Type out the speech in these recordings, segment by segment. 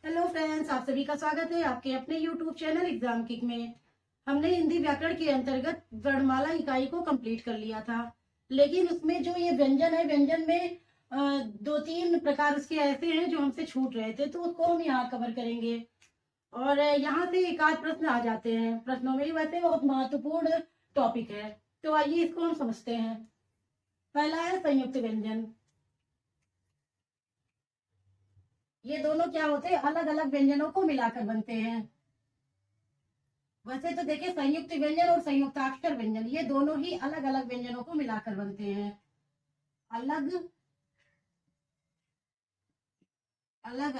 Hello friends, आप सभी का स्वागत है आपके अपने यूट्यूब चैनल एग्जाम किक में। हमने हिंदी व्याकरण के अंतर्गत वर्णमाला इकाई को कंप्लीट कर लिया था, लेकिन उसमें जो ये व्यंजन है, व्यंजन में दो तीन प्रकार उसके ऐसे हैं जो हमसे छूट रहे थे, तो उसको हम यहाँ कवर करेंगे। और यहाँ से एक आध प्रश्न आ जाते हैं, प्रश्नों में वैसे बहुत महत्वपूर्ण टॉपिक है। तो आइए इसको हम समझते हैं। पहला है संयुक्त व्यंजन। ये दोनों क्या होते हैं? अलग अलग व्यंजनों को मिलाकर बनते हैं। वैसे तो देखिए, संयुक्त व्यंजन और संयुक्ताक्षर व्यंजन ये दोनों ही अलग अलग व्यंजनों को मिलाकर बनते हैं। अलग अलग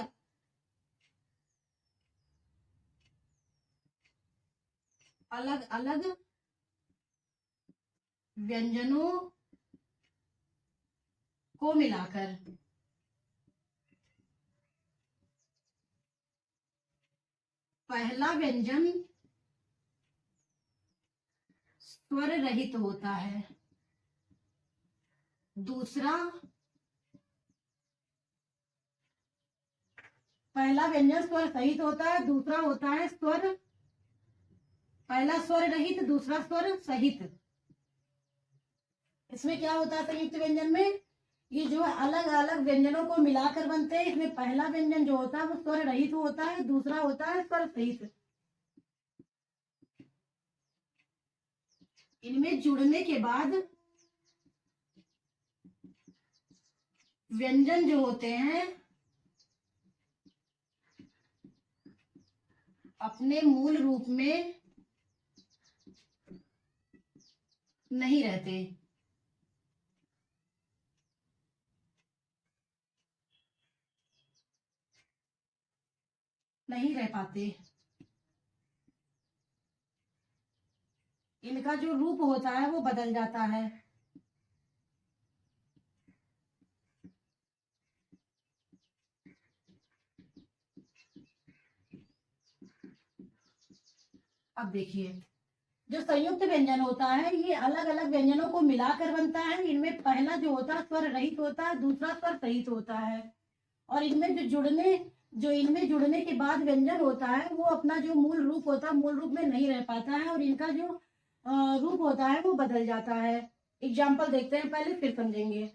अलग अलग व्यंजनों को मिलाकर पहला व्यंजन स्वर रहित होता है, दूसरा पहला व्यंजन स्वर सहित होता है, दूसरा होता है स्वर, पहला स्वर रहित, दूसरा स्वर सहित। इसमें क्या होता है? संयुक्त व्यंजन में ये जो है अलग अलग व्यंजनों को मिलाकर बनते हैं। इसमें पहला व्यंजन जो होता है वो स्वर रहित होता है, दूसरा होता है स्वर सहित। इनमें जुड़ने के बाद व्यंजन जो होते हैं अपने मूल रूप में नहीं रहते। नहीं रह पाते। इनका जो रूप होता है वो बदल जाता है। अब देखिए, जो संयुक्त व्यंजन होता है ये अलग अलग व्यंजनों को मिलाकर बनता है। इनमें पहला जो होता है स्वर रहित होता है, दूसरा स्वर सहित होता है। और इनमें जो इनमें जुड़ने के बाद व्यंजन होता है वो अपना जो मूल रूप होता है मूल रूप में नहीं रह पाता है, और इनका जो रूप होता है वो बदल जाता है। एग्जाम्पल देखते हैं पहले, फिर समझेंगे।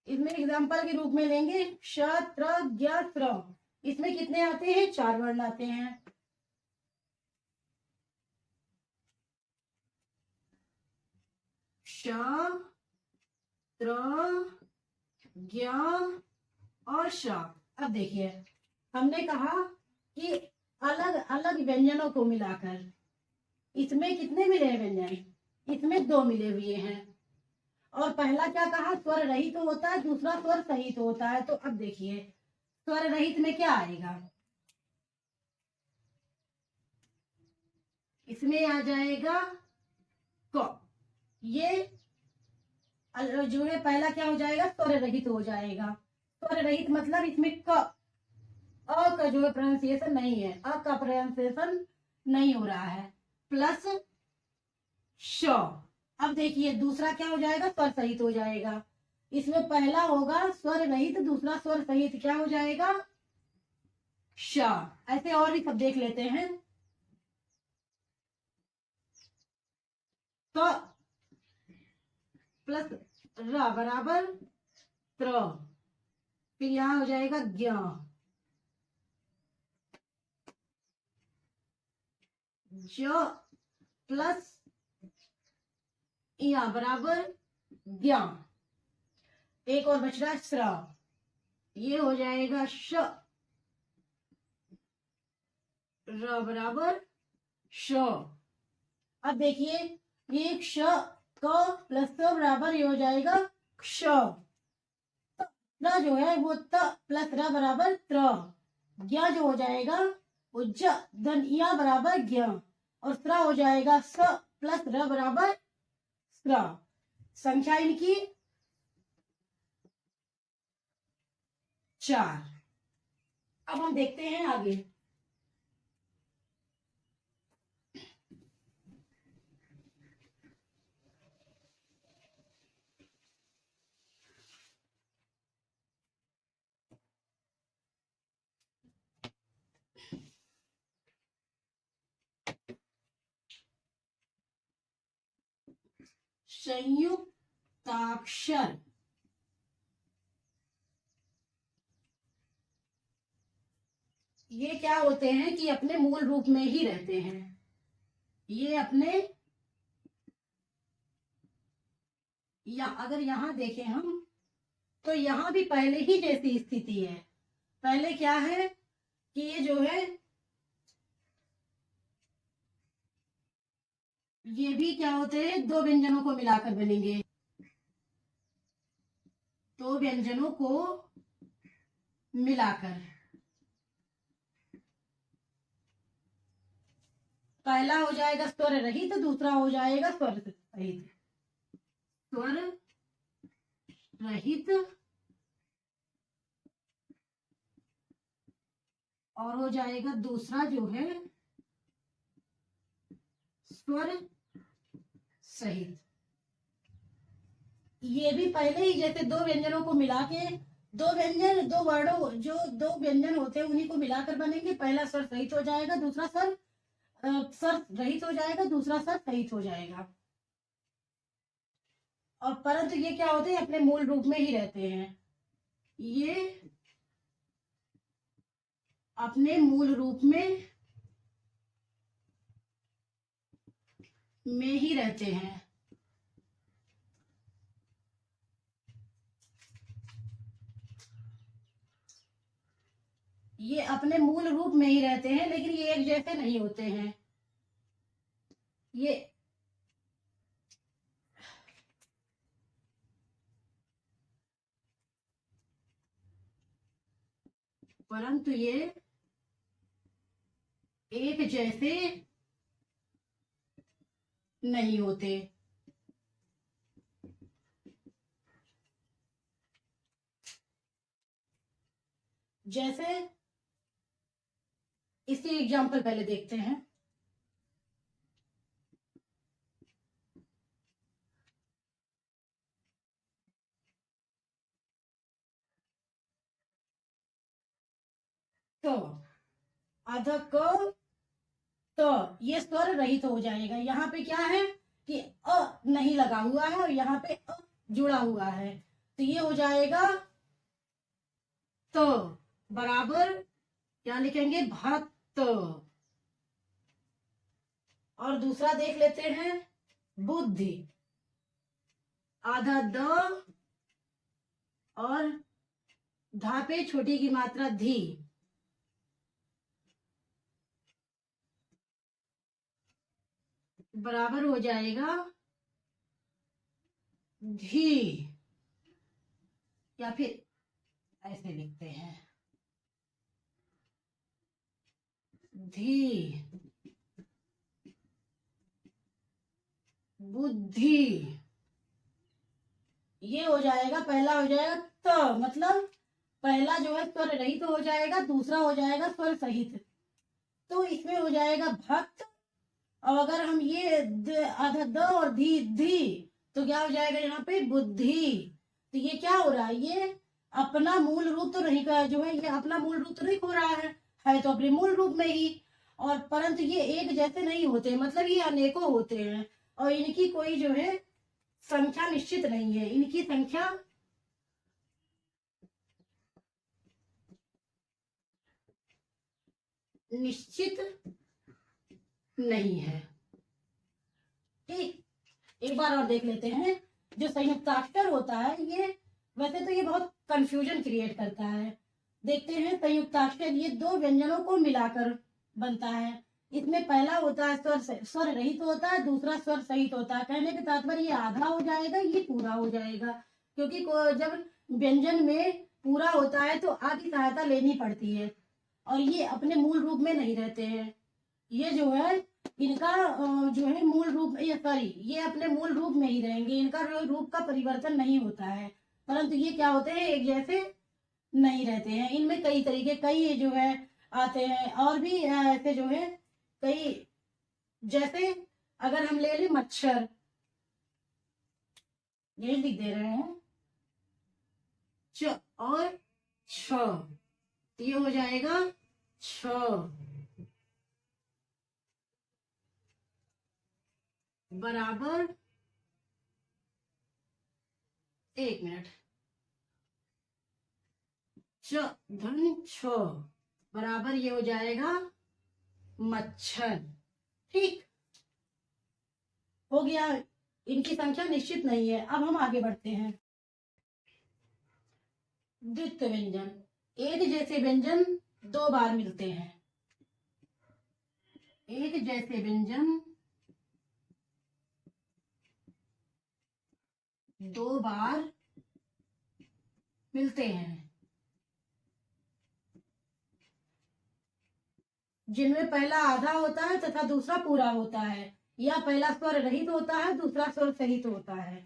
इसमें एग्जाम्पल के रूप में लेंगे श, त्र, ज्ञ, त्र। इसमें कितने आते हैं? 4 वर्ण आते हैं। श, त्र, ज्ञ और श। अब देखिए, हमने कहा कि अलग अलग व्यंजनों को मिलाकर, इसमें कितने मिले हैं व्यंजन? इसमें 2 मिले हुए हैं। और पहला क्या कहा? स्वर रहित तो होता है, दूसरा स्वर सहित तो होता है। तो अब देखिए, स्वर रहित में क्या आएगा? इसमें आ जाएगा क। ये जो है पहला क्या हो जाएगा? स्वर रहित हो जाएगा। स्वर रहित मतलब इसमें क, अ का जो है प्रोनाउंसिएशन नहीं है, अ का प्रोनाउंसिएशन नहीं हो रहा है। प्लस श। अब देखिए दूसरा क्या हो जाएगा? स्वर सहित हो जाएगा। इसमें पहला होगा स्वर रहित, दूसरा स्वर सहित, क्या हो जाएगा? श। ऐसे और भी सब देख लेते हैं। तो प्लस र बराबर त्र, फिर यहां हो जाएगा ज्ञ, ज प्लस या बराबर ज्ञ। एक और बच रहा है स्र, ये हो जाएगा श, र बराबर श। अब देखिए, ये क्ष क प्लस क बराबर ये हो जाएगा क्ष। र जो है वो त प्लस र बराबर त्र। ज्ञ जो हो जाएगा वो ज धन या बराबर ज्ञ, और स्र हो जाएगा स प्लस र बराबर स्र। संख्या इनकी 4। अब हम देखते हैं आगे। संयुक्ताक्षर। ये क्या होते हैं कि अपने मूल रूप में ही रहते हैं। ये अपने अगर यहां देखें हम तो यहां भी पहले ही जैसी स्थिति है। पहले क्या है कि ये जो है ये भी क्या होते हैं, दो व्यंजनों को मिलाकर बनेंगे। दो व्यंजनों को मिलाकर पहला हो जाएगा स्वर रहित, दूसरा हो जाएगा स्वर रहित। स्वर रहित और हो जाएगा दूसरा जो है स्वर सहित। ये भी पहले ही जैसे दो व्यंजनों को मिला के, दो व्यंजन दो वर्डों जो दो व्यंजन होते हैं उन्हीं को मिलाकर बनेंगे। पहला स्वर सहित हो जाएगा, दूसरा स्वर स्वर रहित हो जाएगा, दूसरा स्वर सहित हो जाएगा। और परंतु ये क्या होते हैं, अपने मूल रूप में ही रहते हैं। ये अपने मूल रूप में ही रहते हैं। ये अपने मूल रूप में ही रहते हैं, लेकिन ये एक जैसे नहीं होते हैं। ये परंतु ये एक जैसे नहीं होते। जैसे इसकी एग्जांपल पहले देखते हैं। तो अध क तो ये स्वर रहित हो जाएगा। यहाँ पे क्या है कि अ नहीं लगा हुआ है और यहाँ पे अ जुड़ा हुआ है, तो ये हो जाएगा तो बराबर क्या लिखेंगे, भक्त। और दूसरा देख लेते हैं, बुद्धि। आधा द और धा पे छोटी की मात्रा धी, बराबर हो जाएगा धी। या फिर ऐसे लिखते हैं, धी बुद्धि। ये हो जाएगा, पहला हो जाएगा त, मतलब पहला जो है स्वर रहित तो हो जाएगा, दूसरा हो जाएगा स्वर सहित। तो इसमें हो जाएगा भक्त। और अगर हम ये आधा द और धी धी, तो क्या हो जाएगा यहाँ पे बुद्धि। तो ये क्या हो रहा है, ये अपना मूल रूप तो नहीं का जो है, ये अपना मूल रूप तो नहीं खो रहा है तो अपने मूल रूप में ही। और परंतु ये एक जैसे नहीं होते, मतलब ये अनेकों होते हैं और इनकी कोई जो है संख्या निश्चित नहीं है। इनकी संख्या निश्चित नहीं है। ठीक, एक बार और देख लेते हैं। जो संयुक्ताक्षर होता है ये, वैसे तो ये बहुत कंफ्यूजन क्रिएट करता है। देखते हैं संयुक्ताक्षर, ये दो व्यंजनों को मिलाकर बनता है। इसमें पहला होता है स्वर रहित होता है, दूसरा स्वर सहित होता है। कहने के तात्पर्य ये आधा हो जाएगा, ये पूरा हो जाएगा, क्योंकि जब व्यंजन में पूरा होता है तो आ की सहायता लेनी पड़ती है और ये अपने मूल रूप में नहीं रहते हैं। ये जो है इनका जो है मूल रूप, ये सॉरी, ये अपने मूल रूप में ही रहेंगे, इनका रूप का परिवर्तन नहीं होता है। परंतु ये क्या होते हैं, एक जैसे नहीं रहते हैं। इनमें कई तरीके, कई जो है आते हैं और भी ऐसे जो है कई। जैसे अगर हम ले लें मच्छर, ये लिख दे रहे हैं च और छ, तो ये हो जाएगा छ, बराबर एक मिनट। च धन छ बराबर ये हो जाएगा मच्छर। ठीक हो गया। इनकी संख्या निश्चित नहीं है। अब हम आगे बढ़ते हैं। द्वितीय व्यंजन, एक जैसे व्यंजन दो बार मिलते हैं। एक जैसे व्यंजन दो बार मिलते हैं, जिनमें पहला आधा होता है तथा दूसरा पूरा होता है, या पहला स्वर रहित होता है, दूसरा स्वर सहित होता है।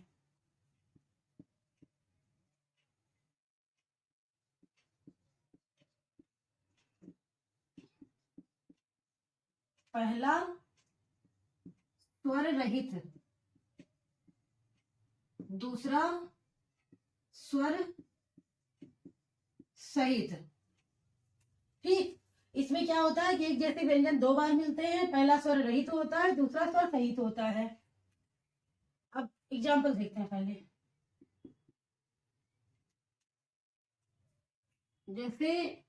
पहला स्वर रहित, दूसरा स्वर सहित। ठीक, इसमें क्या होता है कि एक जैसे व्यंजन दो बार मिलते हैं, पहला स्वर रहित होता है, दूसरा स्वर सहित होता है। अब एग्जाम्पल देखते हैं पहले। जैसे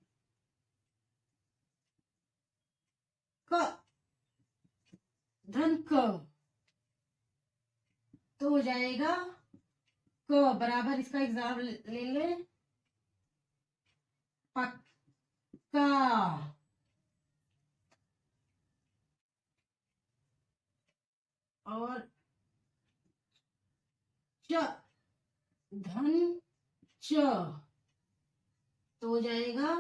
क धन क, तो हो जाएगा क बराबर, इसका एग्जाम ले लें, पक्का। और च धन च, तो हो जाएगा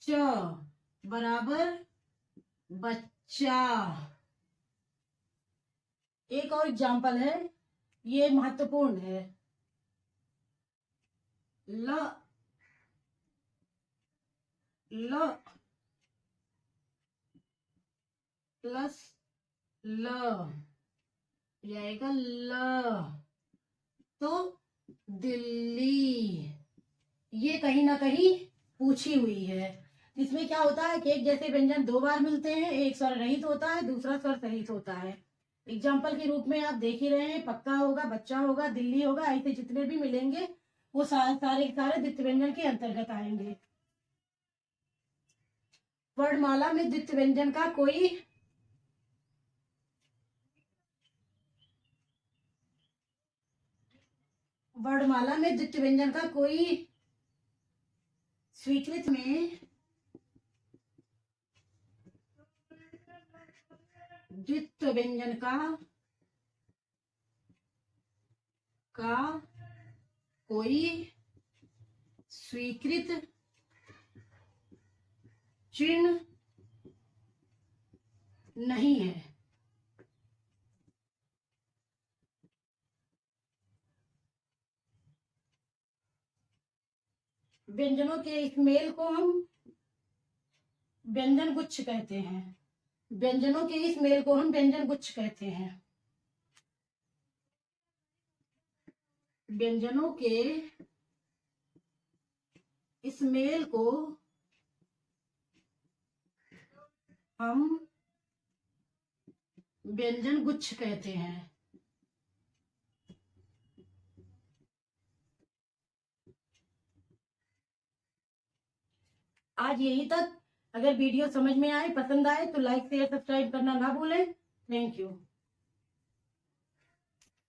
च बराबर बच्चा। एक और एग्जाम्पल है, ये महत्वपूर्ण है। ल ल प्लस ल जाएगा ल, तो दिल्ली। ये कहीं ना कहीं पूछी हुई है। इसमें क्या होता है कि एक जैसे व्यंजन दो बार मिलते हैं, एक स्वर रहित होता है, दूसरा स्वर सहित होता है। एग्जाम्पल के रूप में आप देख ही रहे हैं, पक्का होगा, बच्चा होगा, दिल्ली होगा, ऐसे जितने भी मिलेंगे वो सारे सारे द्वितीय व्यंजन के अंतर्गत आएंगे। वर्णमाला में द्वितीय व्यंजन का कोई वर्णमाला में द्वितीय व्यंजन का कोई स्वीकृत में द्वितीय व्यंजन का कोई स्वीकृत चिन्ह नहीं है। व्यंजनों के इस मेल को हम व्यंजन गुच्छ कहते हैं। व्यंजनों के इस मेल को हम व्यंजन गुच्छ कहते हैं। व्यंजनों के इस मेल को हम व्यंजन गुच्छ कहते हैं। आज यही तक। अगर वीडियो समझ में आए, पसंद आए तो लाइक शेयर सब्सक्राइब करना ना भूलें। Thank you.